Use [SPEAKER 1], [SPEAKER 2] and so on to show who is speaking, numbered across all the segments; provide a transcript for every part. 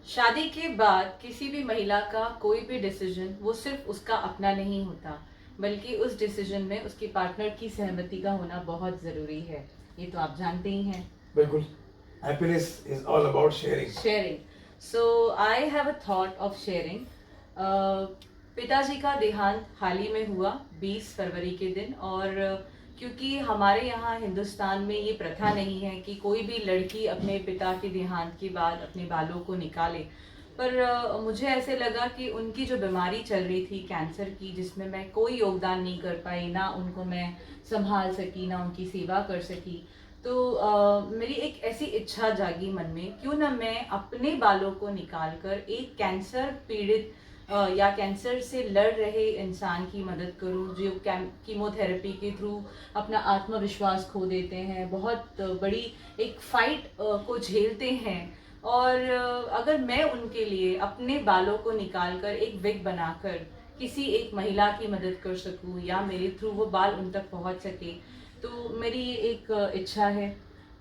[SPEAKER 1] शादी के बाद किसी भी महिला का कोई भी डिसीजन वो सिर्फ उसका अपना नहीं होता, बल्कि उस डिसीजन में उसकी पार्टनर की सहमति का होना बहुत ज़रूरी है। ये तो आप जानते ही हैं।
[SPEAKER 2] बिल्कुल। Happiness is all about sharing.
[SPEAKER 1] Sharing. So I have a thought of sharing. पिताजी का देहांत हाल ही में हुआ 20 फरवरी के दिन, और क्योंकि हमारे यहाँ हिंदुस्तान में ये प्रथा नहीं है कि कोई भी लड़की अपने पिता के देहांत के बाद अपने बालों को निकाले, पर मुझे ऐसे लगा कि उनकी जो बीमारी चल रही थी कैंसर की, जिसमें मैं कोई योगदान नहीं कर पाई, ना उनको मैं संभाल सकी, ना उनकी सेवा कर सकी, तो मेरी एक ऐसी इच्छा जागी मन में, क्यों ना मैं अपने बालों को निकाल कर एक कैंसर पीड़ित या कैंसर से लड़ रहे इंसान की मदद करूं, जो कीमोथेरेपी के थ्रू अपना आत्मविश्वास खो देते हैं, बहुत बड़ी एक फाइट को झेलते हैं। और अगर मैं उनके लिए अपने बालों को निकाल कर एक विग बनाकर किसी एक महिला की मदद कर सकूं, या मेरे थ्रू वो बाल उन तक पहुंच सके, तो मेरी ये एक इच्छा है।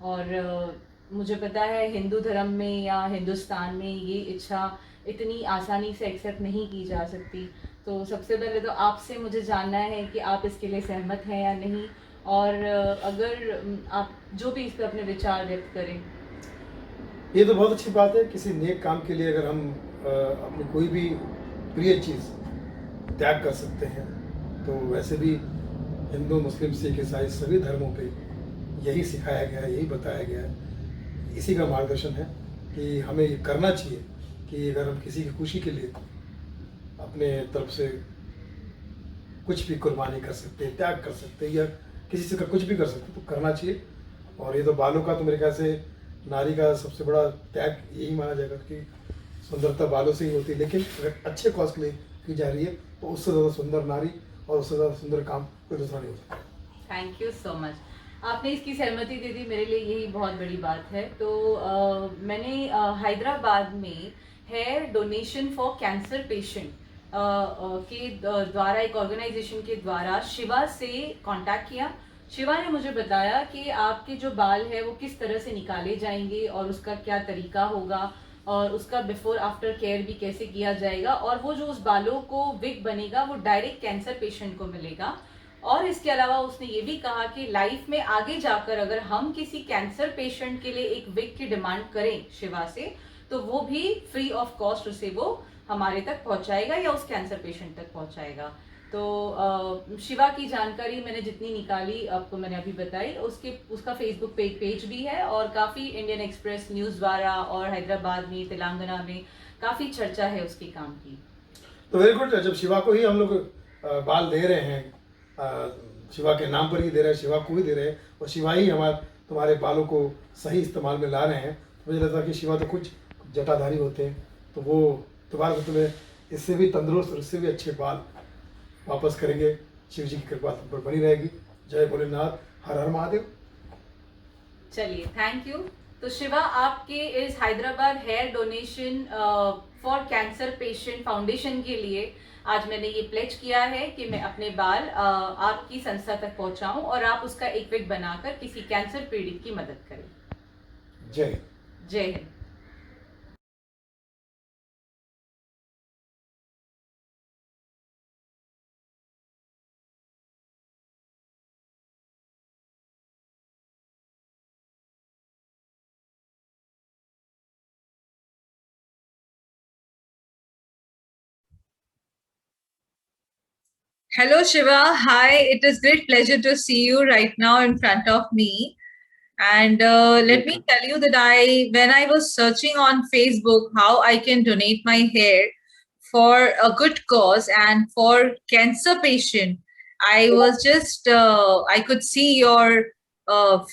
[SPEAKER 1] और मुझे पता है हिंदू धर्म में या हिंदुस्तान में ये इच्छा इतनी आसानी से एक्सेप्ट नहीं की जा सकती। तो सबसे पहले तो आपसे मुझे जानना है कि आप इसके लिए सहमत हैं या नहीं, और अगर आप जो भी इस पर अपने विचार व्यक्त करें।
[SPEAKER 2] ये तो बहुत अच्छी बात है। किसी नेक काम के लिए अगर हम अपनी कोई भी प्रिय चीज़ त्याग कर सकते हैं, तो वैसे भी हिंदू, मुस्लिम, सिख, ईसाई सभी धर्मों पे यही सिखाया गया है, यही बताया गया है, इसी का मार्गदर्शन है कि हमें ये करना चाहिए कि अगर हम किसी की खुशी के लिए अपने तरफ से कुछ भी कुर्बानी कर सकते हैं, त्याग कर सकते हैं, या किसी से कुछ भी कर सकते हैं, तो करना चाहिए। और ये तो बालों का तो मेरे ख्याल से नारी का सबसे बड़ा त्याग यही माना जाएगा कि सुंदरता बालों से ही होती है, लेकिन अगर अच्छे कॉज के लिए की जा रही है तो उससे ज़्यादा सुंदर नारी और उससे ज़्यादा सुंदर काम कोई दूसरा नहीं हो सकता।
[SPEAKER 1] Thank you so much. आपने इसकी सहमति दे दी, मेरे लिए यही बहुत बड़ी बात है। तो मैंने हैदराबाद में hair donation for cancer patient के द्वारा, एक ऑर्गेनाइजेशन के द्वारा शिवा से कांटेक्ट किया। शिवा ने मुझे बताया कि आपके जो बाल है वो किस तरह से निकाले जाएंगे और उसका क्या तरीका होगा, और उसका बिफोर आफ्टर केयर भी कैसे किया जाएगा, और वो जो उस बालों को विग बनेगा वो डायरेक्ट कैंसर पेशेंट को मिलेगा। और इसके अलावा उसने ये भी कहा कि लाइफ में आगे जाकर अगर हम किसी कैंसर पेशेंट के लिए एक विग की डिमांड करें शिवा से, तो वो भी फ्री ऑफ कॉस्ट उसे वो हमारे तक पहुंचाएगा या उस कैंसर पेशेंट तक पहुंचाएगा। तो शिवा की जानकारी मैंने जितनी निकाली आपको मैंने अभी बताई। उसका फेसबुक पेज भी है, और काफ़ी इंडियन एक्सप्रेस न्यूज़ द्वारा और हैदराबाद में, तेलंगाना में काफ़ी चर्चा है उसके काम की।
[SPEAKER 2] तो वेरी गुड। जब शिवा को ही हम लोग बाल दे रहे हैं, शिवा के नाम पर ही दे रहे हैं, शिवा को ही दे रहे हैं, और शिवा ही तुम्हारे बालों को सही इस्तेमाल में ला रहे हैं, तो मुझे लगता है कि शिवा तो कुछ जटाधारी होते हैं, तो वो दोबारा से तुम्हें इससे भी तंदुरुस्त और इससे भी अच्छे बाल वापस करेंगे। शिव जी की कृपा तुम पर बनी रहेगी। जय भोलेनाथ, हर हर महादेव।
[SPEAKER 1] चलिए, थैंक यू। तो शिवा, आपके इस Hyderabad hair donation for cancer patient foundation के लिए आज मैंने ये प्लेज किया है कि मैं अपने बाल आपकी संस्था तक पहुंचाऊं, और आप उसका एक विग बनाकर किसी कैंसर पीड़ित की मदद करें।
[SPEAKER 2] जय
[SPEAKER 1] जय Hind. Hello, Shiva. Hi, it is great pleasure to see you right now in front of me. And let me tell you that when I was searching on Facebook how I can donate my hair for a good cause and for cancer patient, I was just I could see your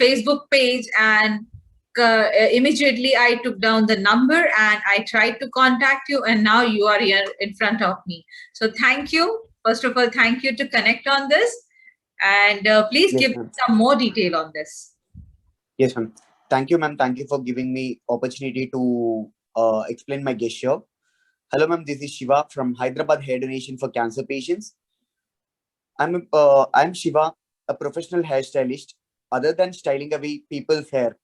[SPEAKER 1] Facebook page, and immediately I took down the number and I tried to contact you, and now you are here in front of me. So thank you. First of all, thank you to connect on this, and please
[SPEAKER 3] Yes,
[SPEAKER 1] give
[SPEAKER 3] ma'am.
[SPEAKER 1] some more detail on this.
[SPEAKER 3] Yes, ma'am. Thank you, ma'am. Thank you for giving me opportunity to explain my gesture. Hello, ma'am. This is Shiva from Hyderabad Hair Donation for Cancer Patients. I'm Shiva, a professional hairstylist. Other than styling away people's hair,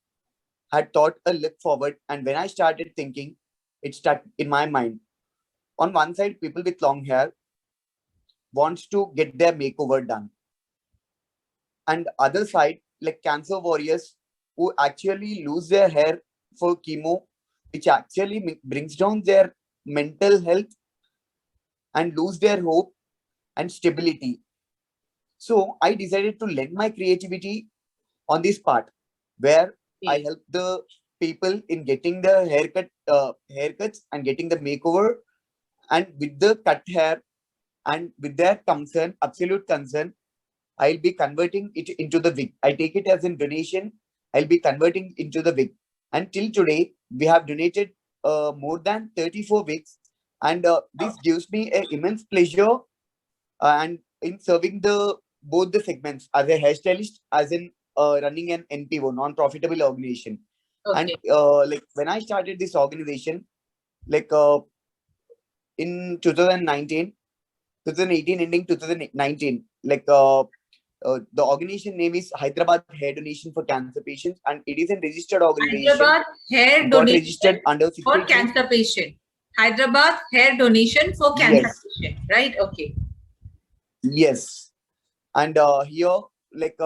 [SPEAKER 3] had thought a look forward, and when I started thinking it stuck in my mind. On one side, people with long hair wants to get their makeover done, and other side, like cancer warriors who actually lose their hair for chemo, which actually brings down their mental health and lose their hope and stability. So I decided to lend my creativity on this part, where I help the people in getting the haircuts and getting the makeover, and with the cut hair and with their concern, absolute concern, I'll be converting it into the wig. I take it as a donation. I'll be converting into the wig. And till today, we have donated more than 34 wigs. And this gives me an immense pleasure and in serving both the segments as a hairstylist, as in running an NPO, non-profitable organization.
[SPEAKER 1] Okay.
[SPEAKER 3] And like when I started this organization, like in 2018 ending 2019, like the organization name is Hyderabad Hair Donation for Cancer Patients, and it is a registered organization.
[SPEAKER 1] Hyderabad Hair
[SPEAKER 3] got
[SPEAKER 1] Donation
[SPEAKER 3] registered under
[SPEAKER 1] for cancer patient. Hyderabad Hair Donation for cancer patient, right? Okay.
[SPEAKER 3] Yes. And here, like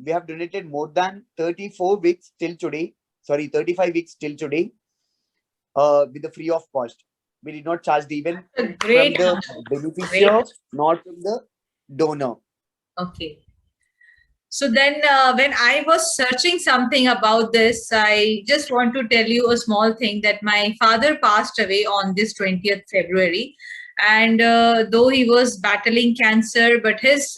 [SPEAKER 3] we have donated more than 34 weeks till today. Sorry, 35 weeks till today, with the free of cost. We did not charge even from the beneficiary, not from the donor.
[SPEAKER 1] Okay. So then when I was searching something about this, I just want to tell you a small thing that my father passed away on this 20th February. And though he was battling cancer, but his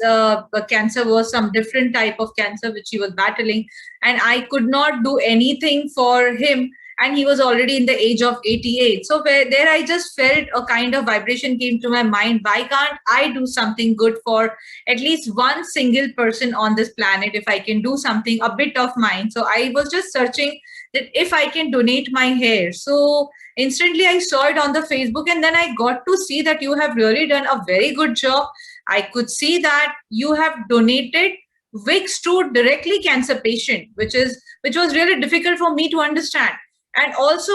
[SPEAKER 1] cancer was some different type of cancer which he was battling. And I could not do anything for him. And he was already in the age of 88. So there I just felt a kind of vibration came to my mind. Why can't I do something good for at least one single person on this planet if I can do something, a bit of mine? So I was just searching that if I can donate my hair. So instantly I saw it on the Facebook, and then I got to see that you have really done a very good job. I could see that you have donated wigs to directly cancer patient, which was really difficult for me to understand. And also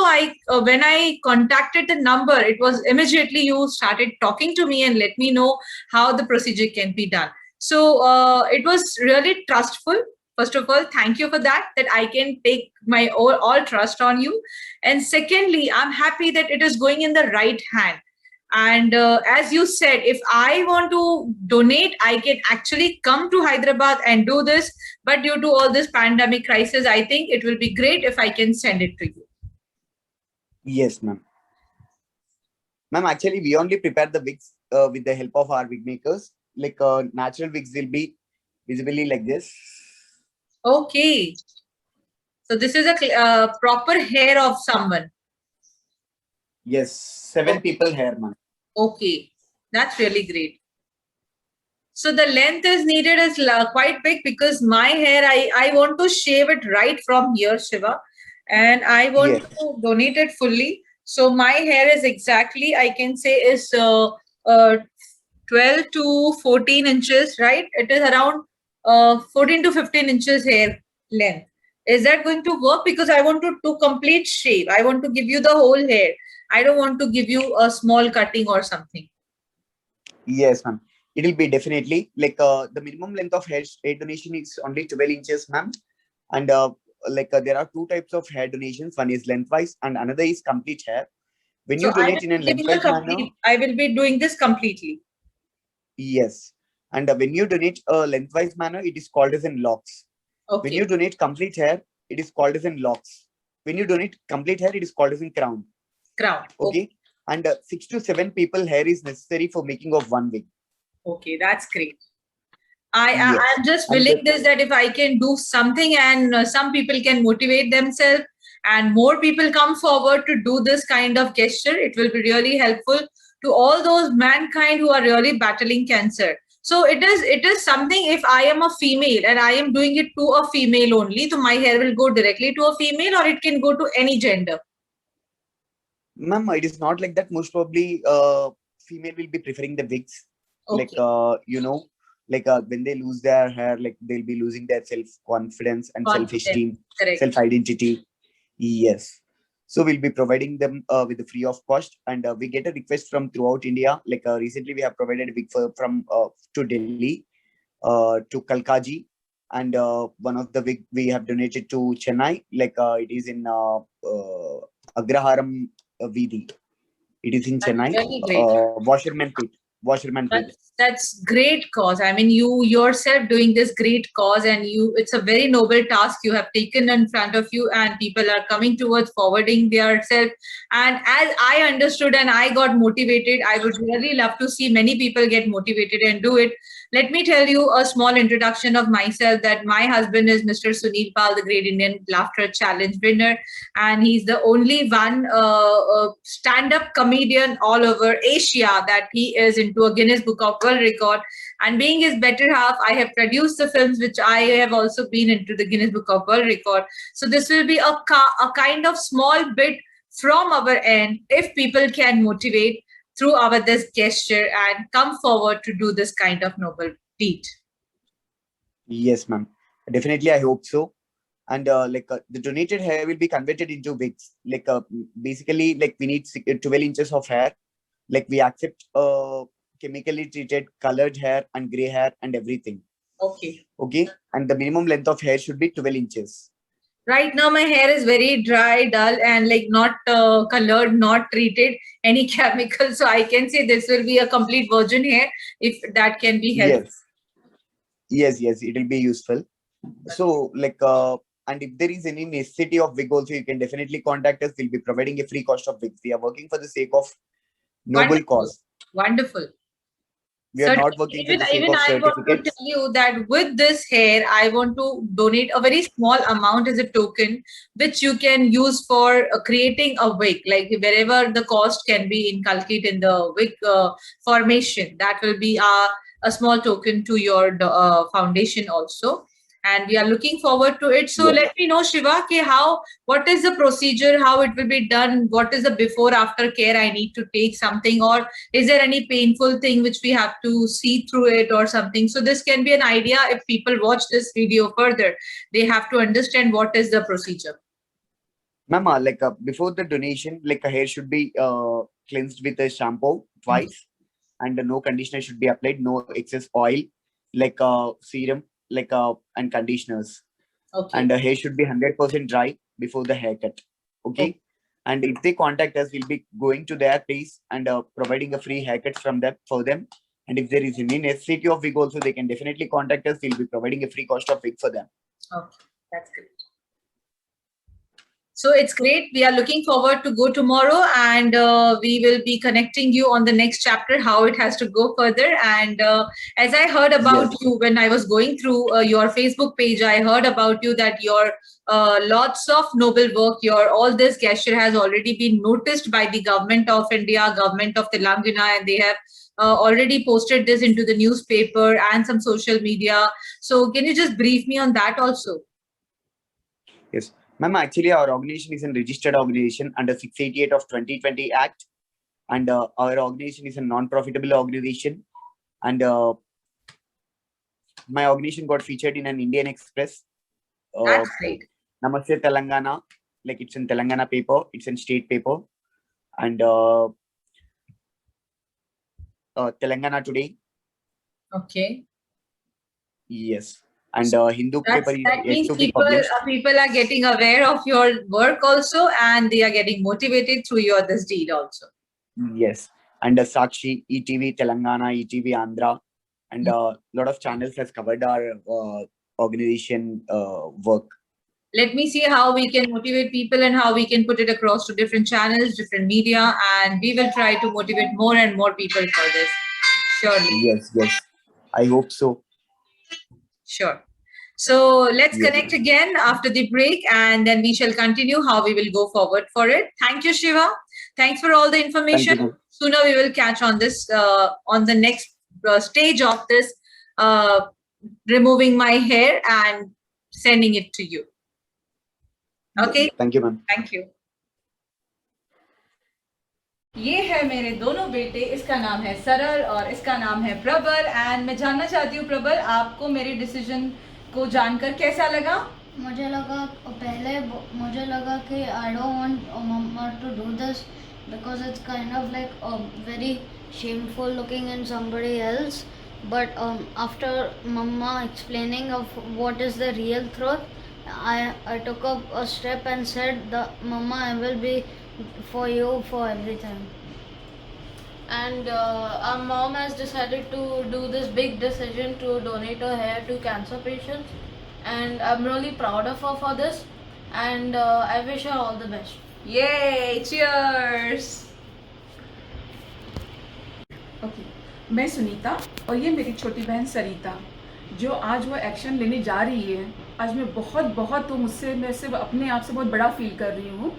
[SPEAKER 1] when I contacted the number, it was immediately you started talking to me and let me know how the procedure can be done. So it was really trustful. First of all, thank you for that I can take my all trust on you. And secondly, I'm happy that it is going in the right hand. And as you said, if I want to donate, I can actually come to Hyderabad and do this. But due to all this pandemic crisis, I think it will be great if I can send it to you.
[SPEAKER 3] Yes, ma'am. Ma'am, actually, we only prepare the wigs with the help of our wig makers. Like natural wigs will be visibly like this.
[SPEAKER 1] Okay. So this is a proper hair of someone.
[SPEAKER 3] Yes, 7 people hair, ma'am.
[SPEAKER 1] Okay, that's really great. So the length is needed is quite big, because my hair, I want to shave it right from here, Shiva, and I want to donate it fully. So my hair is exactly, I can say, is 12 to 14 inches, right? It is around 14 to 15 inches hair length. Is that going to work? Because I want to complete shave. I want to give you the whole hair. I don't want to give you a small cutting or something.
[SPEAKER 3] Yes, ma'am. It will be definitely like the minimum length of hair donation is only 12 inches, ma'am. And there are 2 types of hair donations. One is lengthwise and another is complete hair. When you donate in a lengthwise manner,
[SPEAKER 1] I will be doing this completely.
[SPEAKER 3] Yes. And when you donate a lengthwise manner, it is called as in locks. Okay. When you donate complete hair, it is called as in locks. When you donate complete hair, it is called as in crown.
[SPEAKER 1] Crown.
[SPEAKER 3] Okay. And 6 to 7 people hair is necessary for making of one wig.
[SPEAKER 1] Okay, that's great. I'm just willing this, that if I can do something and some people can motivate themselves and more people come forward to do this kind of gesture, it will be really helpful to all those mankind who are really battling cancer. So it is something, if I am a female and I am doing it to a female only, so my hair will go directly to a female, or it can go to any gender?
[SPEAKER 3] Ma'am, it is not like that. Most probably female will be preferring the wigs. Okay. Like when they lose their hair, like they'll be losing their self-confidence and self-esteem, self-identity. Yes. So we'll be providing them with the free of cost, and we get a request from throughout India. Like recently, we have provided a wig from to Delhi, to Kalkaji, and one of the wig we have donated to Chennai. Like it is in Agraharam Vidi. It is in Chennai.
[SPEAKER 1] Really great.
[SPEAKER 3] Washerman Pit. Washerman Pit.
[SPEAKER 4] That's great cause. I mean, you yourself doing this great cause, and it's a very noble task you have taken in front of you, and people are coming towards forwarding their self. And as I understood and I got motivated, I would really love to see many people get motivated and do it. Let me tell you a small introduction of myself, that my husband is Mr. Sunil Pal, the Great Indian Laughter Challenge winner, and he's the only one stand-up comedian all over Asia that he is into a Guinness Book of World Record. And being his better half, I have produced the films which I have also been into the Guinness Book of World Record. So this will be a kind of small bit from our end, if people can motivate through our this gesture and come forward to do this kind of noble deed.
[SPEAKER 3] Yes, ma'am. Definitely, I hope so. And the donated hair will be converted into wigs. Like basically, like we need 12 inches of hair. Like we accept chemically treated colored hair and gray hair and everything.
[SPEAKER 4] Okay.
[SPEAKER 3] Okay. And the minimum length of hair should be 12 inches.
[SPEAKER 4] Right now, my hair is very dry, dull, and like not colored, not treated any chemical. So I can say this will be a complete virgin hair, if that can be helped.
[SPEAKER 3] Yes, it will be useful. So like, and if there is any necessity of wig also, you can definitely contact us. We'll be providing a free cost of wigs. We are working for the sake of noble cause.
[SPEAKER 4] Wonderful.
[SPEAKER 3] We are not working for the sake of
[SPEAKER 4] I want to
[SPEAKER 3] certificates.
[SPEAKER 4] tell you that with this hair, I want to donate a very small amount as a token, which you can use for creating a wig, like wherever the cost can be inculcated in the wig formation. That will be a small token to your foundation also. And we are looking forward to it. So let me know, Shiva, what is the procedure, how it will be done, what is the before after care I need to take something, or is there any painful thing which we have to see through it or something? So this can be an idea if people watch this video further. They have to understand what is the procedure.
[SPEAKER 3] Mama, like before the donation, like a hair should be cleansed with a shampoo twice, and no conditioner should be applied, no excess oil, like serum, like and conditioners.
[SPEAKER 4] Okay.
[SPEAKER 3] And the hair should be 100% dry before the haircut. Okay. And if they contact us, we'll be going to their place and providing a free haircut from them for them. And if there is any necessity of wig also, they can definitely contact us. We'll be providing a free cost of wig for them.
[SPEAKER 4] Okay, that's great. So it's great. We are looking forward to go tomorrow, and we will be connecting you on the next chapter, how it has to go further. And as I heard about you when I was going through your Facebook page, I heard about you that your lots of noble work, your all this gesture has already been noticed by the government of India, government of Telangana, and they have already posted this into the newspaper and some social media. So can you just brief me on that also?
[SPEAKER 3] Yes. Ma'am, actually, our organization is a registered organization under 688 of 2020 Act. And our organization is a non-profitable organization. And my organization got featured in an Indian Express.
[SPEAKER 4] That's great.
[SPEAKER 3] Namaste Telangana. Like it's in Telangana paper. It's in state paper. And Telangana Today.
[SPEAKER 4] Okay.
[SPEAKER 3] Yes. And Hindu paper is
[SPEAKER 4] that
[SPEAKER 3] yet
[SPEAKER 4] means
[SPEAKER 3] to be published.
[SPEAKER 4] people are getting aware of your work also, and they are getting motivated through your this deed also.
[SPEAKER 3] Yes. And Sakshi, ETV Telangana, ETV Andhra, and a lot of channels has covered our organization work.
[SPEAKER 4] Let me see how we can motivate people and how we can put it across to different channels, different media, and we will try to motivate more and more people for this. Surely.
[SPEAKER 3] Yes. I hope so.
[SPEAKER 4] Sure. So let's connect again after the break, and then we shall continue how we will go forward for it. Thank you, Shiva. Thanks for all the information. Sooner we will catch on this on the next stage of this removing my hair and sending it to you. Okay.
[SPEAKER 3] Thank you, ma'am.
[SPEAKER 4] Thank you.
[SPEAKER 1] ये है मेरे दोनों बेटे, इसका नाम है सरल और इसका नाम है प्रबल। एंड मैं जानना चाहती हूँ प्रबल, आपको मेरे डिसीजन को जानकर कैसा लगा?
[SPEAKER 5] मुझे लगा कि I don't want not to do this because it's kind of like very shameful looking in somebody else. But after Mama explaining of what is the real truth, I took up a step and said, Mama, I will be for you for everything. And our mom has decided to do this big decision to donate her hair to cancer patients, and I'm really proud of her for this, and I wish her all the best.
[SPEAKER 1] Yay! Cheers!
[SPEAKER 6] Okay मैं सुनीता और ये मेरी छोटी बहन सरिता, जो आज वो action लेने जा रही है। आज मैं बहुत मुझसे मैं सिर्फ अपने आप से बहुत बड़ा फील कर रही हूँ।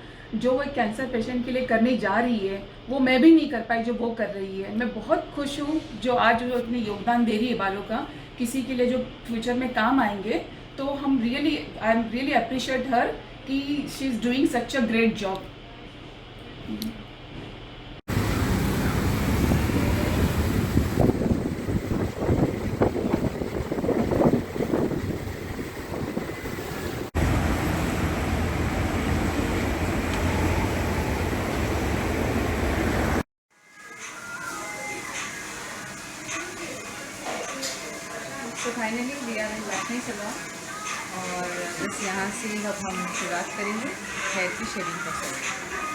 [SPEAKER 6] जो वो कैंसर पेशेंट के लिए करने जा रही है वो मैं भी नहीं कर पाई जो वो कर रही है। मैं बहुत खुश हूँ जो आज जो अपने योगदान दे रही है बालों का किसी के लिए जो फ्यूचर में काम आएंगे। तो हम I am really appreciate her कि she is doing such a great job. तो finally we are in Lucknow saloon और बस यहाँ से अब हम शुरुआत करेंगे हेयर की शेडिंग प्रोसेस।